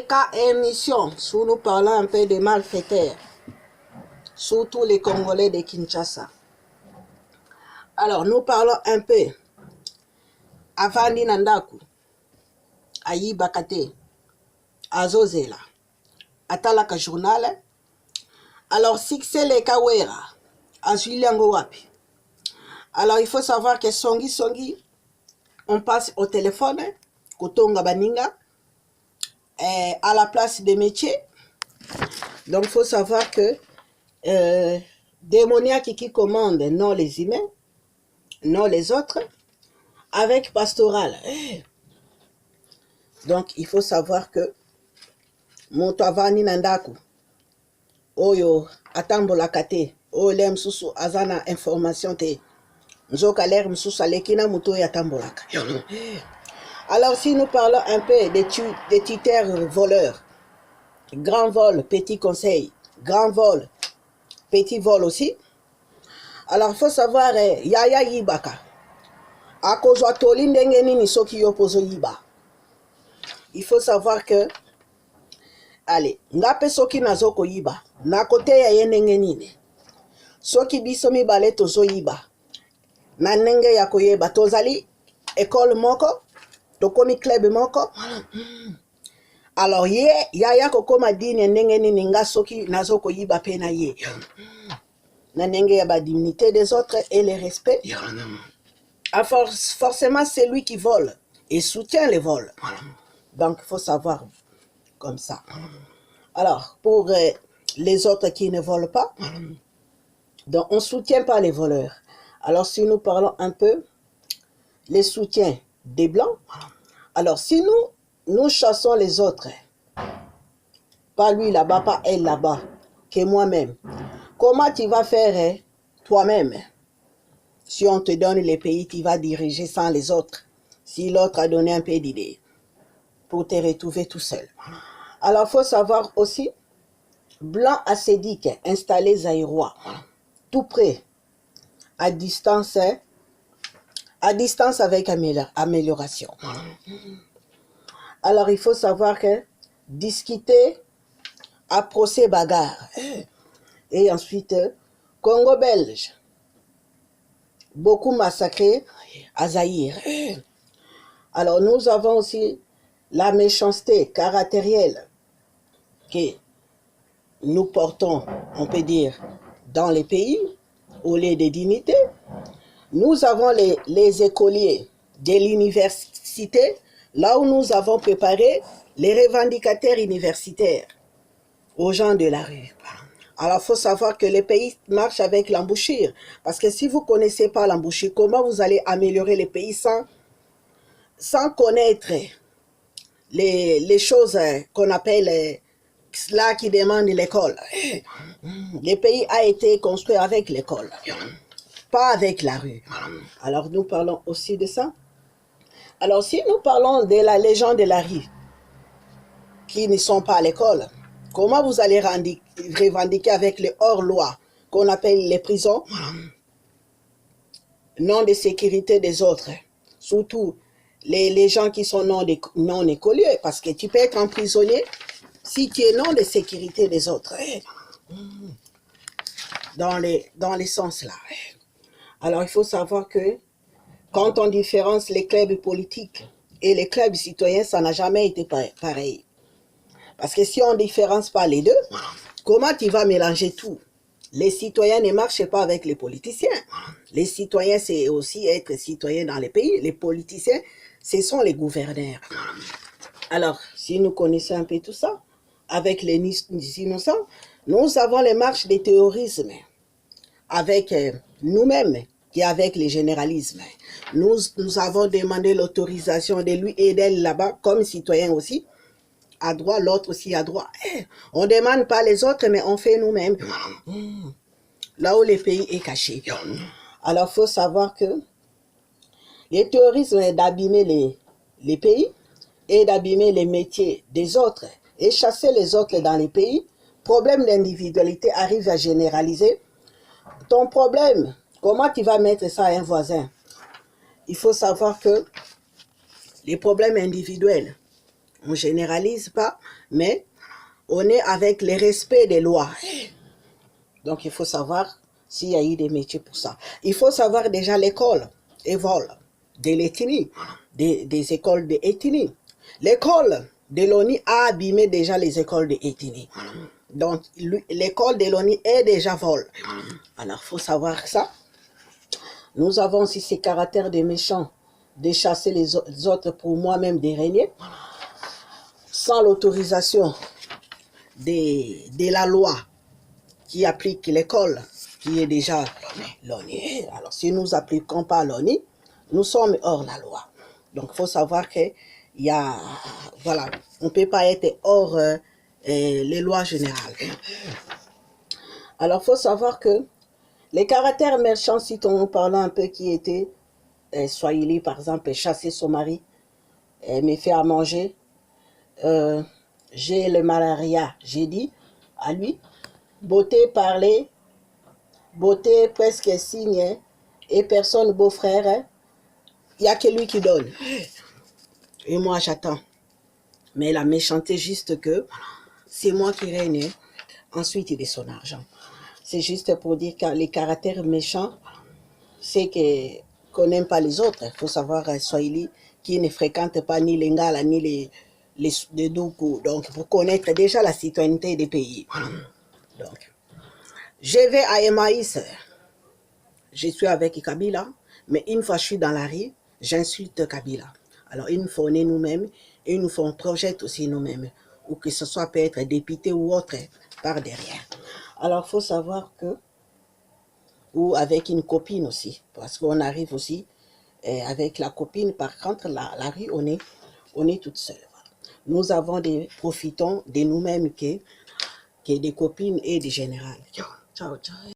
DK émission, où nous parlons un peu des malfaiteurs, surtout les Congolais de Kinshasa. Alors, nous parlons un peu, avant Ninandaku, Ayi Bakate, Azozela, Atalaka Journal. Alors, si c'est les Kawera, Azuliango Wapi. Alors, il faut savoir que Songi, on passe au téléphone, Kotonga Baninga, à la place des métiers. Donc, il faut savoir que démoniaque qui commande, non les humains, non les autres, avec pastoral. Donc, il faut savoir que Montavani Nandaku, Oyo, Atambola Kate, Olem Susu, Azana information te, Nzokaler Msusu Alekina Muto Yatambolaka. Alors, si nous parlons un peu des tuteurs voleurs, grand vol, petit conseil, grand vol, petit vol aussi. Alors, il faut savoir, Yaya Yibaka, Akozwa Toli Ndengeni ni Soki Yopozo Yiba. Il faut savoir que, allez, Ngape Soki Nazoko Yiba, Nakote ya Yenengeni, Soki Bisomi Bale Tozo Yiba, Nanenge Yakoyeba, Tozali, école Moko, Tokomi club Moko. Alors, Yaya Koko Madini Nengeni Ninga Soki Nazoko Yiba Pena Ye. Nanenge Yaba dignité des autres et le respect. Forcément, c'est lui qui vole et soutient les vols. Donc, il faut savoir comme ça. Alors, pour les autres qui ne volent pas, donc on ne soutient pas les voleurs. Alors, si nous parlons un peu les soutiens des Blancs, alors si nous chassons les autres, pas lui là-bas, pas elle là-bas, que moi-même, comment tu vas faire toi-même? Si on te donne les pays, tu vas diriger sans les autres. Si l'autre a donné un peu d'idées pour te retrouver tout seul. Alors, il faut savoir aussi, Blanc assédique, installé Zaïrois, tout près, à distance avec amélioration. Alors, il faut savoir que discuter à procès bagarre. Et ensuite, Congo belge, beaucoup massacrés à Zaïre. Alors, nous avons aussi la méchanceté caractérielle que nous portons, on peut dire, dans les pays au lieu de dignité. Nous avons les écoliers de l'université, là où nous avons préparé les revendicateurs universitaires aux gens de la rue. Alors, il faut savoir que les pays marchent avec l'embouchure. Parce que si vous ne connaissez pas l'embouchure, comment vous allez améliorer les pays sans connaître les choses qu'on appelle cela qui demandent l'école. Le pays a été construit avec l'école, pas avec la rue. Alors, nous parlons aussi de ça. Alors, si nous parlons de la légende de la rue, qui ne sont pas à l'école, comment vous allez revendiquer avec les hors-loi qu'on appelle les prisons, non de sécurité des autres, surtout les gens qui sont non écoliers, parce que tu peux être emprisonné si tu es non de sécurité des autres, dans les sens là. Alors il faut savoir que quand on différence les clubs politiques et les clubs citoyens, ça n'a jamais été pareil. Parce que si on ne différencie pas les deux, comment tu vas mélanger tout? Les citoyens ne marchent pas avec les politiciens. Les citoyens, c'est aussi être citoyen dans les pays. Les politiciens, ce sont les gouverneurs. Alors, si nous connaissons un peu tout ça, avec les innocents, nous avons les marches des terrorismes avec nous-mêmes et avec les généralismes. Nous avons demandé l'autorisation de lui et d'elle là-bas, comme citoyens aussi, à droite, l'autre aussi à droite. On ne demande pas les autres, mais on fait nous-mêmes. Là où le pays est caché. Alors, il faut savoir que le terrorisme est d'abîmer les pays et d'abîmer les métiers des autres et chasser les autres dans les pays. Problème d'individualité arrive à généraliser. Ton problème, comment tu vas mettre ça à un voisin? Il faut savoir que les problèmes individuels, On ne généralise pas, mais on est avec le respect des lois. Donc, il faut savoir s'il y a eu des métiers pour ça. Il faut savoir déjà l'école, évole, de l'ethnie, des écoles de ethnie. L'école de l'ONI a abîmé déjà les écoles de ethnie. Donc, l'école de l'ONI est déjà vol. Alors, il faut savoir ça. Nous avons aussi ces caractères de méchants, de chasser les autres pour moi-même de régner, sans l'autorisation de la loi qui applique l'école, qui est déjà l'ONI. Alors, si nous n'appliquons pas l'ONI, nous sommes hors la loi. Donc, il faut savoir qu'il y a, voilà, on ne peut pas être hors les lois générales. Alors, il faut savoir que les caractères méchants, si on parle un peu qui était Swahili, par exemple, chasser son mari, me fait à manger, j'ai le malaria, j'ai dit à lui, beauté parler, beauté presque signe, et personne beau-frère, il n'y a que lui qui donne. Et moi, j'attends. Mais la méchanceté, juste que c'est moi qui règne. Ensuite, il est son argent. C'est juste pour dire que les caractères méchants, c'est qu'on n'aime pas les autres. Il faut savoir, Swahili, qui ne fréquente pas ni les Ngala, ni les Doukou. Donc, pour connaître déjà la citoyenneté des pays. Donc, je vais à Emmaïs. Je suis avec Kabila, mais une fois je suis dans la rue, j'insulte Kabila. Alors, il nous faut nous-mêmes et il nous faut un projet aussi nous-mêmes, ou que ce soit peut-être député ou autre, par derrière. Alors, il faut savoir que, ou avec une copine aussi, parce qu'on arrive aussi avec la copine, par contre, la rue, on est toute seule. Nous avons profitons de nous-mêmes que des copines et des générales. Ciao, ciao.